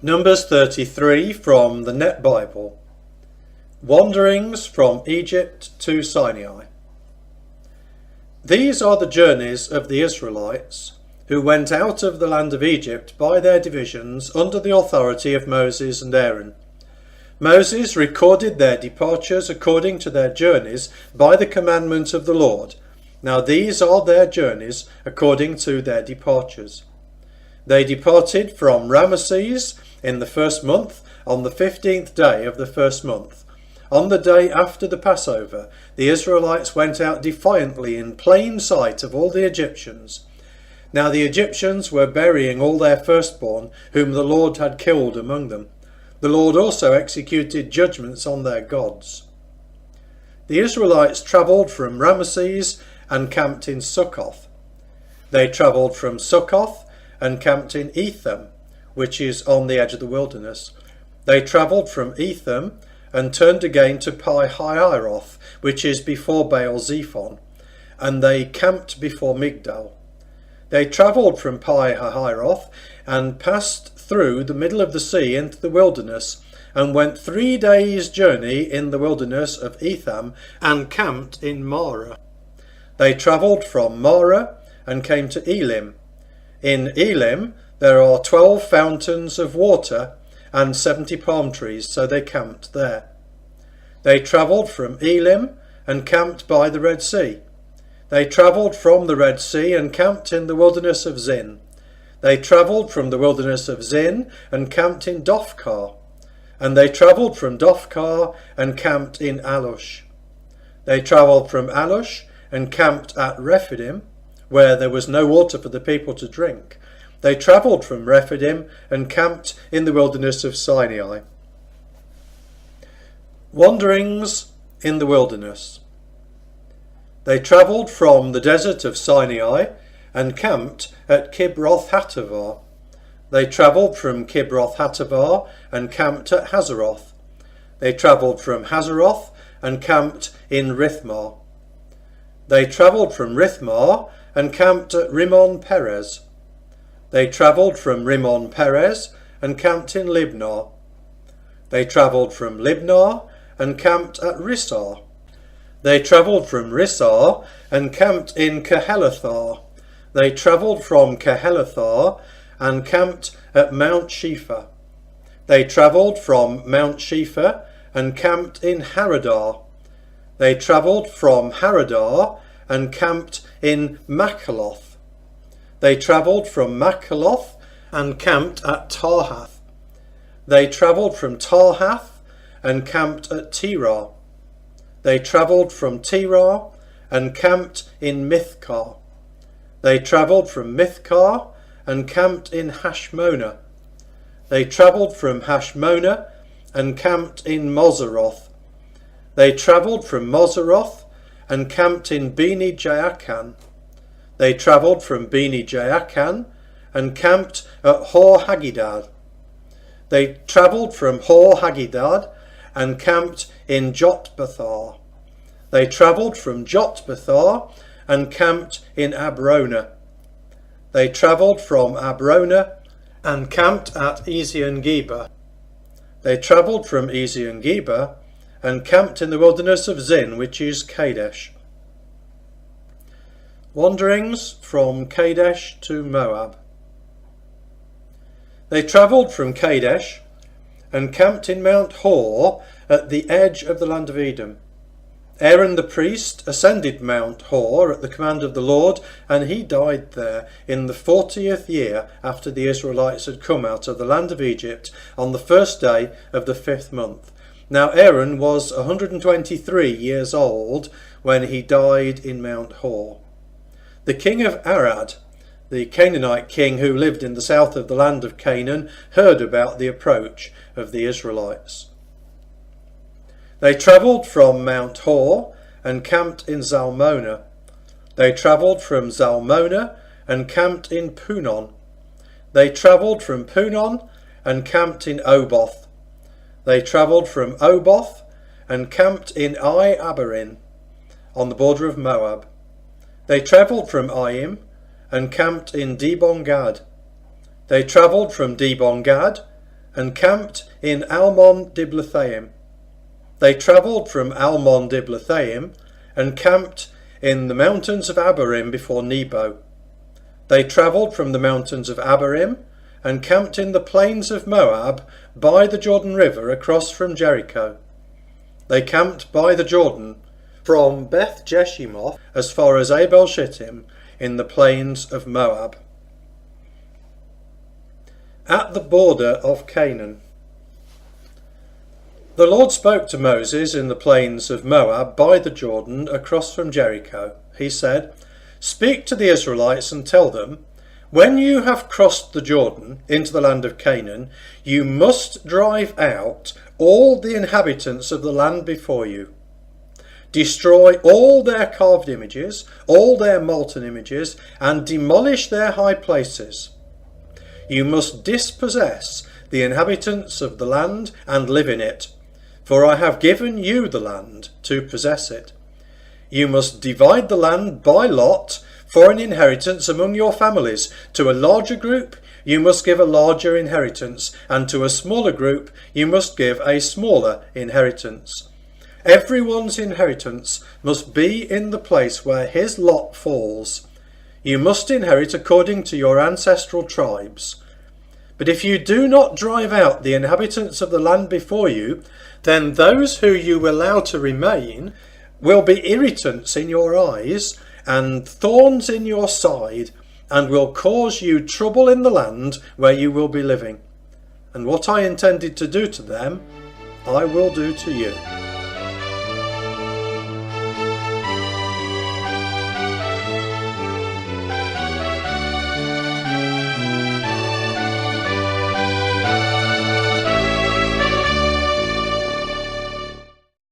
Numbers 33 from the Net Bible. Wanderings from Egypt to Sinai. These are the journeys of the Israelites who went out of the land of Egypt by their divisions under the authority of Moses and Aaron. Moses recorded their departures according to their journeys by the commandment of the Lord. Now these are their journeys according to their departures. They departed from Ramesses in the first month, on the 15th day of the first month. On the day after the Passover, the Israelites went out defiantly in plain sight of all the Egyptians. Now the Egyptians were burying all their firstborn, whom the Lord had killed among them. The Lord also executed judgments on their gods. The Israelites travelled from Ramesses and camped in Succoth. They travelled from Succoth and camped in Etham, which is on the edge of the wilderness. They travelled from Etham and turned again to Pi-hahiroth, which is before Baal-zephon, and they camped before Migdal. They travelled from Pi-hahiroth and passed through the middle of the sea into the wilderness, and went 3 days' journey in the wilderness of Etham and camped in Marah. They travelled from Marah and came to Elim. In Elim there are 12 fountains of water and 70 palm trees, so they camped there. They travelled from Elim and camped by the Red Sea. They travelled from the Red Sea and camped in the wilderness of Zin. They travelled from the wilderness of Zin and camped in Dophkar. And they travelled from Dophkar and camped in Alush. They travelled from Alush and camped at Rephidim, where there was no water for the people to drink. They travelled from Rephidim and camped in the wilderness of Sinai. Wanderings in the wilderness. They travelled from the desert of Sinai and camped at Kibroth-Hattaavah. They travelled from Kibroth-Hattaavah and camped at Hazeroth. They travelled from Hazeroth and camped in Rithmah. They travelled from Rithmah and camped at Rimmon-Perez. They travelled from Rimmon-Perez and camped in Libnah. They travelled from Libnah and camped at Rissah. They travelled from Rissah and camped in Kehelathah. They travelled from Kehelathah and camped at Mount Shepha. They travelled from Mount Shepha and camped in Haradah. They travelled from Haradah and camped in Makheloth. They travelled from Makheloth and camped at Tahath. They travelled from Tahath and camped at Terah. They travelled from Terah and camped in Mithkah. They travelled from Mithkah and camped in Hashmonah. They travelled from Hashmonah and camped in Moseroth. They travelled from Moseroth and camped in Bene Jaakan. They travelled from Bene Jaakan and camped at Hor Haggidgad. They travelled from Hor Haggidgad and camped in Jotbathah. They travelled from Jotbathah and camped in Abrona. They travelled from Abrona and camped at Ezion-Geber. They travelled from Ezion-Geber and camped in the wilderness of Zin, which is Kadesh. Wanderings from Kadesh to Moab. They travelled from Kadesh and camped in Mount Hor at the edge of the land of Edom. Aaron the priest ascended Mount Hor at the command of the Lord, and he died there in the 40th year after the Israelites had come out of the land of Egypt, on the first day of the 5th month. Now Aaron was 123 years old when he died in Mount Hor. The king of Arad, the Canaanite king who lived in the south of the land of Canaan, heard about the approach of the Israelites. They travelled from Mount Hor and camped in Zalmonah. They travelled from Zalmonah and camped in Punon. They travelled from Punon and camped in Oboth. They travelled from Oboth and camped in Ai-Abarim, on the border of Moab. They travelled from Aim and camped in Dibon-Gad. They travelled from Dibon-Gad and camped in Almon Diblathaim. They travelled from Almon Diblathaim and camped in the mountains of Abarim before Nebo. They travelled from the mountains of Abarim and camped in the plains of Moab by the Jordan River across from Jericho. They camped by the Jordan from Beth Jeshimoth as far as Abel Shittim in the plains of Moab. At the border of Canaan. The Lord spoke to Moses in the plains of Moab by the Jordan across from Jericho. He said, "Speak to the Israelites and tell them, when you have crossed the Jordan into the land of Canaan, you must drive out all the inhabitants of the land before you. Destroy all their carved images, all their molten images, and demolish their high places. You must dispossess the inhabitants of the land and live in it, for I have given you the land to possess it. You must divide the land by lot for an inheritance among your families. To a larger group you must give a larger inheritance, and to a smaller group you must give a smaller inheritance. Everyone's inheritance must be in the place where his lot falls. You must inherit according to your ancestral tribes. But if you do not drive out the inhabitants of the land before you, then those who you allow to remain will be irritants in your eyes and thorns in your side, and will cause you trouble in the land where you will be living. And what I intended to do to them, I will do to you."